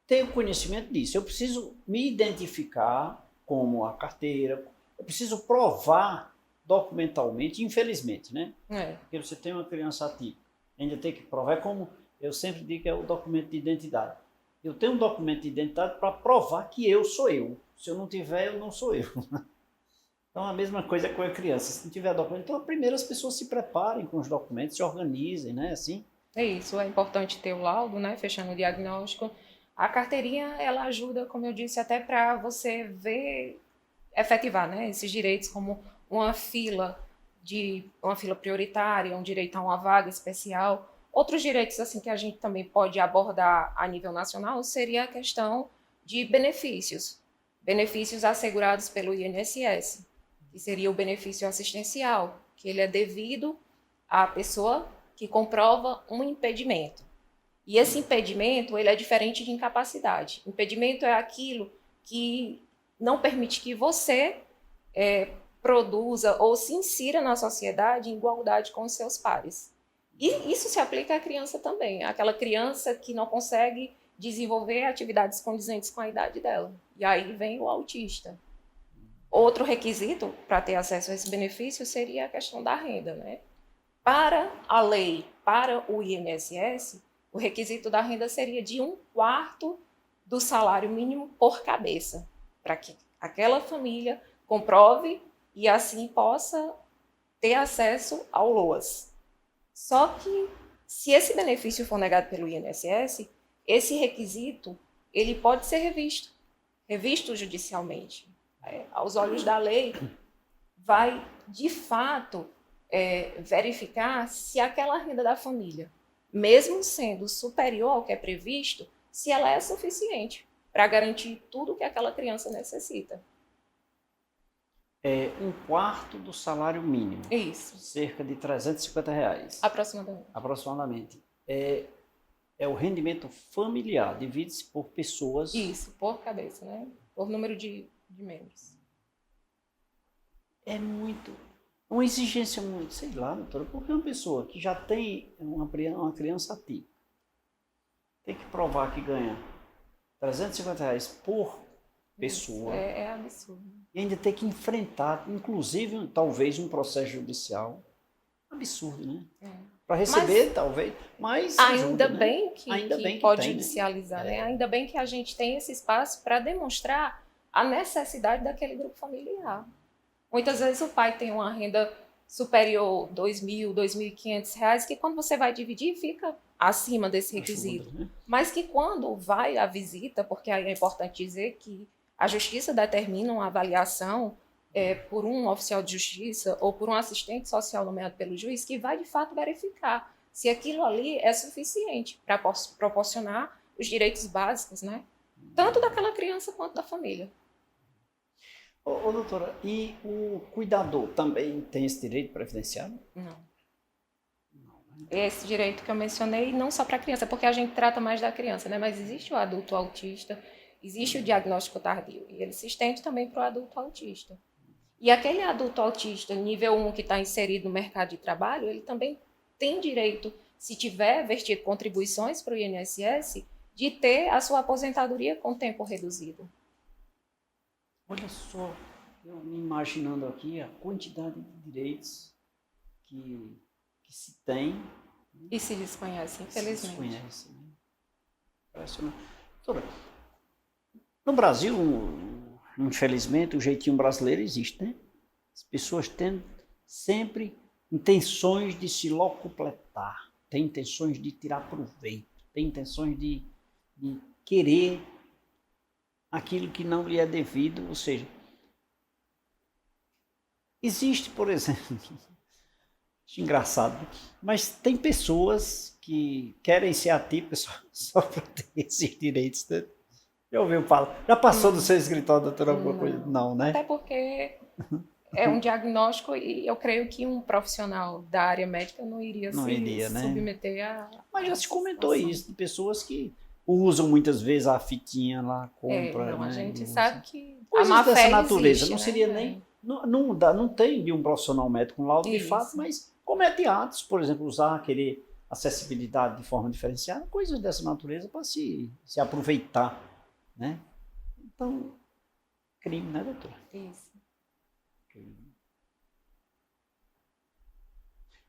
ter o conhecimento disso. Eu preciso me identificar como a carteira, eu preciso provar documentalmente, infelizmente, né? Porque você tem uma criança atípica, ainda tem que provar, como eu sempre digo, que é o documento de identidade. Eu tenho um documento de identidade para provar que eu sou eu. Se eu não tiver, eu não sou eu. Então, a mesma coisa com a criança. Se não tiver documento, então, primeiro as pessoas se preparem com os documentos, se organizem, né? Assim. É isso, é importante ter o laudo, né? Fechando o diagnóstico. A carteirinha, ela ajuda, como eu disse, até para você ver, efetivar, né, esses direitos como uma fila prioritária, um direito a uma vaga especial. Outros direitos assim que a gente também pode abordar a nível nacional seria a questão de benefícios. Benefícios assegurados pelo INSS, que seria o benefício assistencial, que ele é devido à pessoa que comprova um impedimento. E esse impedimento, ele é diferente de incapacidade. Impedimento é aquilo que não permite que você produza ou se insira na sociedade em igualdade com os seus pares. E isso se aplica à criança também, aquela criança que não consegue desenvolver atividades condizentes com a idade dela. E aí vem o autista. Outro requisito para ter acesso a esse benefício seria a questão da renda, né? Para a lei, para o INSS, o requisito da renda seria de 1/4 do salário mínimo por cabeça, para que aquela família comprove e assim possa ter acesso ao LOAS. Só que, se esse benefício for negado pelo INSS, esse requisito ele pode ser revisto judicialmente. Aos olhos da lei, vai, de fato, verificar se aquela renda da família, mesmo sendo superior ao que é previsto, se ela é suficiente para garantir tudo o que aquela criança necessita. 1/4 do salário mínimo. Isso. Cerca de R$350. Aproximadamente. É o rendimento familiar, divide-se por pessoas. Isso, por cabeça, né? Por número de membros. É uma exigência muito, sei lá, doutora, porque uma pessoa que já tem uma criança atípica tem que provar que ganha R$350 por pessoa. É absurdo. E ainda ter que enfrentar, inclusive, talvez um processo judicial. Absurdo, né? Para receber, talvez, mas ainda ajuda, bem né? que pode judicializar, né? Ainda bem que a gente tem esse espaço para demonstrar a necessidade daquele grupo familiar. Muitas vezes o pai tem uma renda superior a R$2.000, R$2.500, que quando você vai dividir fica acima desse requisito. Ajuda, né? Mas que quando vai à visita, porque aí é importante dizer que a justiça determina uma avaliação por um oficial de justiça ou por um assistente social nomeado pelo juiz, que vai de fato verificar se aquilo ali é suficiente para proporcionar os direitos básicos, né? Tanto daquela criança quanto da família. Ô, doutora, e o cuidador também tem esse direito previdenciário? Não. Esse direito que eu mencionei, não só para a criança, porque a gente trata mais da criança, né? Mas existe o adulto autista, existe o diagnóstico tardio, e ele se estende também para o adulto autista. E aquele adulto autista nível 1 que está inserido no mercado de trabalho, ele também tem direito, se tiver vertido contribuições para o INSS, de ter a sua aposentadoria com tempo reduzido. Olha só, eu me imaginando aqui a quantidade de direitos que se tem. E se desconhece, infelizmente. Se desconhece, né? Impressionante. Doutora, no Brasil, infelizmente, o jeitinho brasileiro existe, né? As pessoas têm sempre intenções de se locupletar, têm intenções de tirar proveito, têm intenções de querer aquilo que não lhe é devido, ou seja, existe, por exemplo, acho engraçado, mas tem pessoas que querem ser atípicas só para ter esses direitos, né? Já ouviu falar? Já passou do seu escritório, doutora, alguma coisa? Não, né? Até porque é um diagnóstico e eu creio que um profissional da área médica não iria se submeter a... Mas já se comentou isso, de pessoas que usam muitas vezes a fitinha lá, compra, não, né? A gente sabe que coisas a má dessa fé natureza, existe, não né? seria nem... Não tem de um profissional médico um laudo de fato, mas comete atos, por exemplo, usar, querer acessibilidade de forma diferenciada, coisas dessa natureza para se aproveitar, né? Então, crime, né, doutora? Isso. Crime.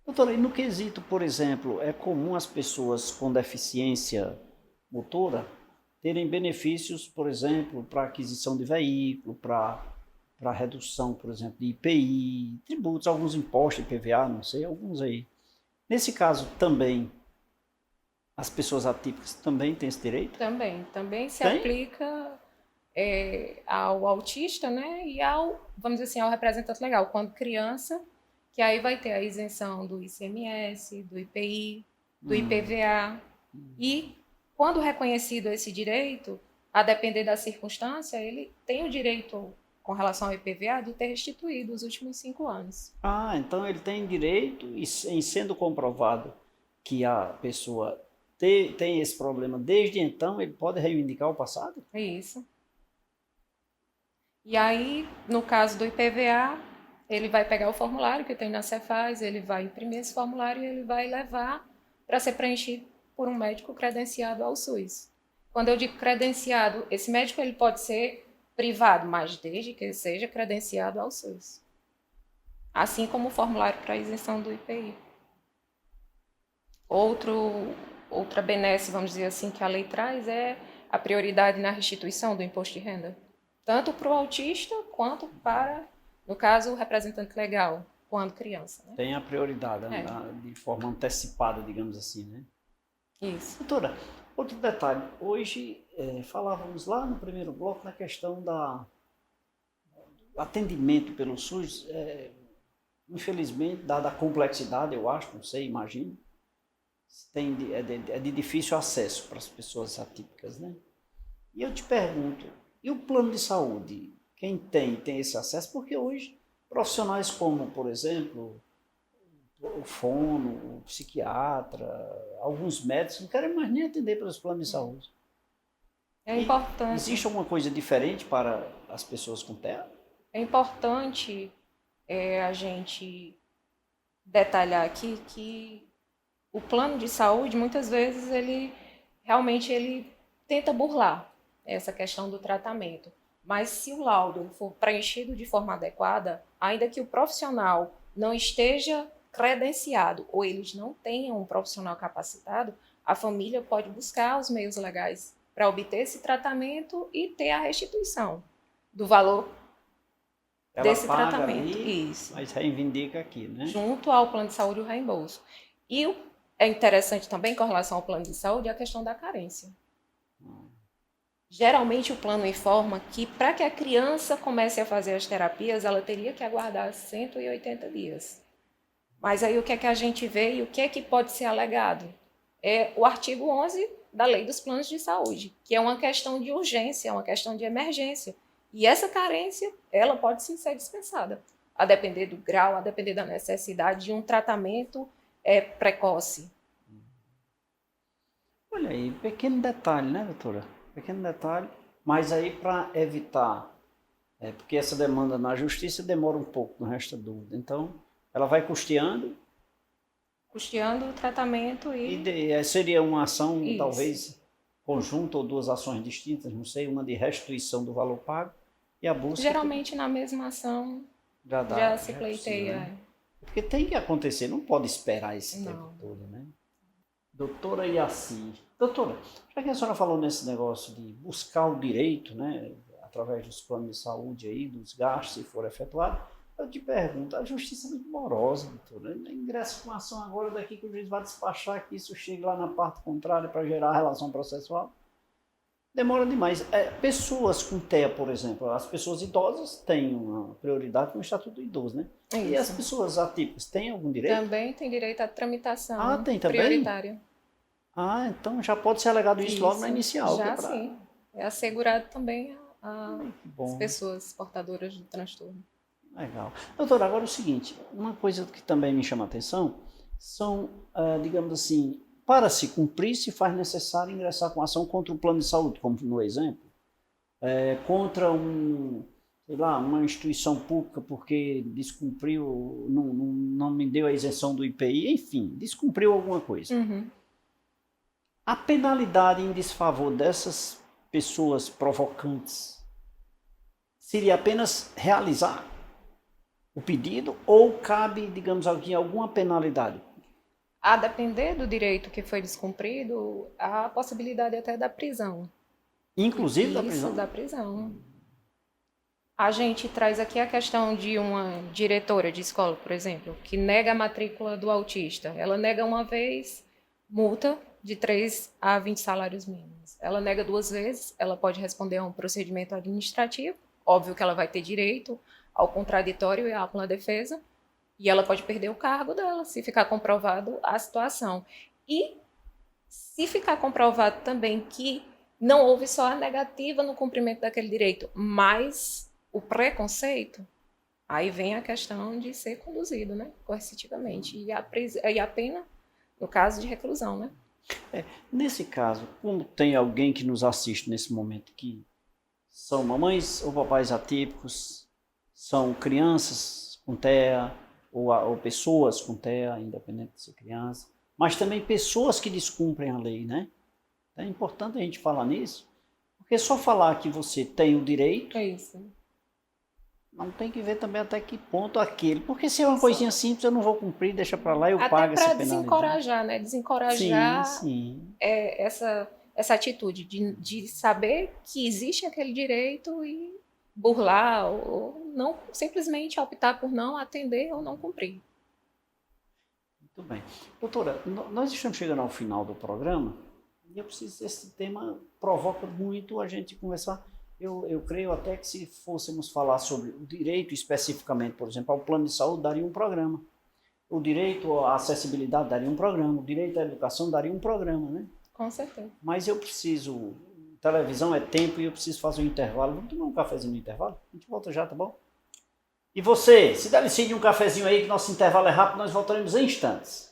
Doutora, e no quesito, por exemplo, é comum as pessoas com deficiência motora terem benefícios, por exemplo, para aquisição de veículo, para redução, por exemplo, de IPI, tributos, alguns impostos, IPVA, não sei, alguns aí. Nesse caso também, As pessoas atípicas também têm esse direito? Também se Tem? aplica ao autista, né, e vamos dizer assim, ao representante legal, quando criança, que aí vai ter a isenção do ICMS, do IPI, do IPVA, e quando reconhecido esse direito, a depender da circunstância, ele tem o direito, com relação ao IPVA, de ter restituído os últimos 5 anos. Ah, então ele tem direito, e em sendo comprovado que a pessoa tem esse problema desde então, ele pode reivindicar o passado? É isso. E aí, no caso do IPVA, ele vai pegar o formulário que tem na Cefaz, ele vai imprimir esse formulário e ele vai levar para ser preenchido por um médico credenciado ao SUS. Quando eu digo credenciado, esse médico ele pode ser privado, mas desde que ele seja credenciado ao SUS. Assim como o formulário para isenção do IPI. Outra benesse, vamos dizer assim, que a lei traz é a prioridade na restituição do imposto de renda. Tanto para o autista quanto para, no caso, o representante legal, quando criança. Né? Tem a prioridade, de forma antecipada, digamos assim, né? Isso. Doutora, outro detalhe. Hoje falávamos lá no primeiro bloco na questão do atendimento pelo SUS. Infelizmente, dada a complexidade, eu acho, não sei, imagino, é de difícil acesso para as pessoas atípicas, né? E eu te pergunto, e o plano de saúde? Quem tem esse acesso? Porque hoje, profissionais como, por exemplo, o fono, o psiquiatra, alguns médicos não querem mais nem atender pelos planos de saúde. É importante. Existe alguma coisa diferente para as pessoas com TEA? É importante a gente detalhar aqui que o plano de saúde, muitas vezes, ele tenta burlar essa questão do tratamento. Mas se o laudo for preenchido de forma adequada, ainda que o profissional não esteja credenciado ou eles não tenham um profissional capacitado, a família pode buscar os meios legais para obter esse tratamento e ter a restituição do valor desse tratamento. Ali, isso. Mas reivindica aqui, né? Junto ao plano de saúde o reembolso. E é interessante também, com relação ao plano de saúde, a questão da carência. Geralmente o plano informa que para que a criança comece a fazer as terapias, ela teria que aguardar 180 dias. Mas aí o que é que a gente vê e o que é que pode ser alegado? É o artigo 11 da Lei dos Planos de Saúde, que é uma questão de urgência, é uma questão de emergência. E essa carência, ela pode sim ser dispensada, a depender do grau, a depender da necessidade de um tratamento precoce. Olha aí, pequeno detalhe, né, doutora? Pequeno detalhe, mas aí para evitar, porque essa demanda na justiça demora um pouco, não resta dúvida. Então, ela vai custeando. Custeando o tratamento E seria uma ação, Isso. talvez, conjunta ou duas ações distintas, não sei, uma de restituição do valor pago e a busca. Geralmente na mesma ação já se pleiteia. Né? Porque tem que acontecer, não pode esperar esse tempo todo, né? Doutora Yaci. Doutora, já que a senhora falou nesse negócio de buscar o direito, né, através dos planos de saúde aí, dos gastos, se for efetuado, eu te pergunto, a justiça é muito morosa, doutora. Ingressa com ação agora, daqui que o juiz vai despachar que isso chegue lá na parte contrária para gerar a relação processual. Demora demais. Pessoas com TEA, por exemplo, as pessoas idosas têm uma prioridade com o Estatuto do Idoso, né? Isso. E as pessoas atípicas têm algum direito? Também tem direito à tramitação tem também? prioritária. Então já pode ser alegado isso logo na inicial. Já sim. É assegurado também às bom. pessoas portadoras do transtorno. Legal. Doutora, agora é o seguinte, uma coisa que também me chama a atenção são, digamos assim, para se cumprir, se faz necessário ingressar com ação contra o plano de saúde, como no exemplo, contra uma instituição pública porque descumpriu, não me deu a isenção do IPI, enfim, descumpriu alguma coisa. Uhum. A penalidade em desfavor dessas pessoas provocantes seria apenas realizar o pedido ou cabe, digamos, alguma penalidade? A depender do direito que foi descumprido, há a possibilidade até da prisão. Inclusive da prisão? Isso, da prisão. A gente traz aqui a questão de uma diretora de escola, por exemplo, que nega a matrícula do autista. Ela nega uma vez, multa de 3 a 20 salários mínimos. Ela nega 2 vezes, ela pode responder a um procedimento administrativo, óbvio que ela vai ter direito ao contraditório e à ampla defesa, e ela pode perder o cargo dela, se ficar comprovado a situação. E se ficar comprovado também que não houve só a negativa no cumprimento daquele direito, mas o preconceito, aí vem a questão de ser conduzido, né, coercitivamente, e a pena, no caso de reclusão, né? Nesse caso, como tem alguém que nos assiste nesse momento que são mamães ou papais atípicos, são crianças com TEA ou pessoas com TEA, independente de ser criança, mas também pessoas que descumprem a lei, né? É importante a gente falar nisso, porque só falar que você tem o direito, não tem que ver também até que ponto aquele, porque se é uma coisinha simples, eu não vou cumprir, deixa para lá e eu pago essa penalidade. Até para desencorajar, né? Desencorajar sim. Essa atitude de saber que existe aquele direito e burlar ou não, simplesmente optar por não atender ou não cumprir. Muito bem. Doutora, nós estamos chegando ao final do programa e esse tema provoca muito a gente conversar. Eu creio até que se fôssemos falar sobre o direito especificamente, por exemplo, ao plano de saúde, daria um programa. O direito à acessibilidade daria um programa. O direito à educação daria um programa, né? Com certeza. Mas eu preciso... Televisão é tempo e eu preciso fazer um intervalo. Vamos tomar um cafezinho no intervalo? A gente volta já, tá bom? E você, se delicie de um cafezinho aí, que nosso intervalo é rápido, nós voltaremos em instantes.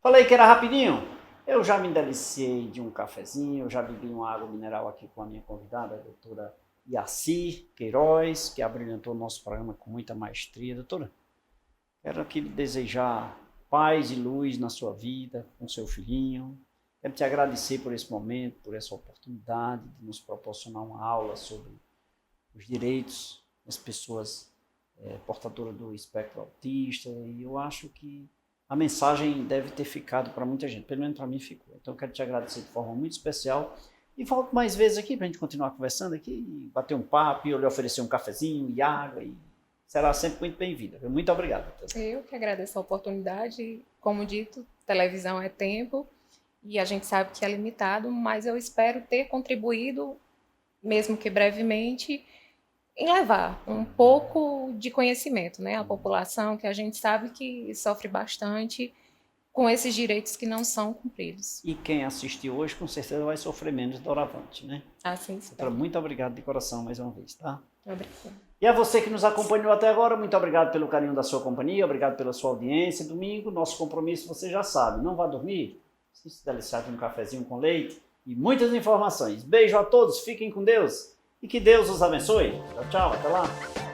Falei que era rapidinho. Eu já me deliciei de um cafezinho, eu já bebi uma água mineral aqui com a minha convidada, a doutora Yaci Queiroz, que abrilhantou o nosso programa com muita maestria. Doutora, quero aqui lhe desejar paz e luz na sua vida, com seu filhinho. Quero te agradecer por esse momento, por essa oportunidade de nos proporcionar uma aula sobre os direitos das pessoas portadoras do espectro autista, e eu acho que a mensagem deve ter ficado para muita gente, pelo menos para mim ficou. Então eu quero te agradecer de forma muito especial e volto mais vezes aqui para a gente continuar conversando aqui, bater um papo, e eu lhe oferecer um cafezinho e água, e será sempre muito bem-vinda. Muito obrigado. Eu que agradeço a oportunidade. Como dito, televisão é tempo e a gente sabe que é limitado, mas eu espero ter contribuído, mesmo que brevemente, em levar um pouco de conhecimento, né, à população, que a gente sabe que sofre bastante com esses direitos que não são cumpridos. E quem assistiu hoje, com certeza, vai sofrer menos doravante, né? Assim sim. Muito obrigado de coração mais uma vez, tá? Obrigada. E a você que nos acompanhou até agora, muito obrigado pelo carinho da sua companhia, obrigado pela sua audiência. Domingo, nosso compromisso, você já sabe, não vá dormir, se deliciar de um cafezinho com leite e muitas informações. Beijo a todos, fiquem com Deus. E que Deus os abençoe. Tchau, tchau. Até lá.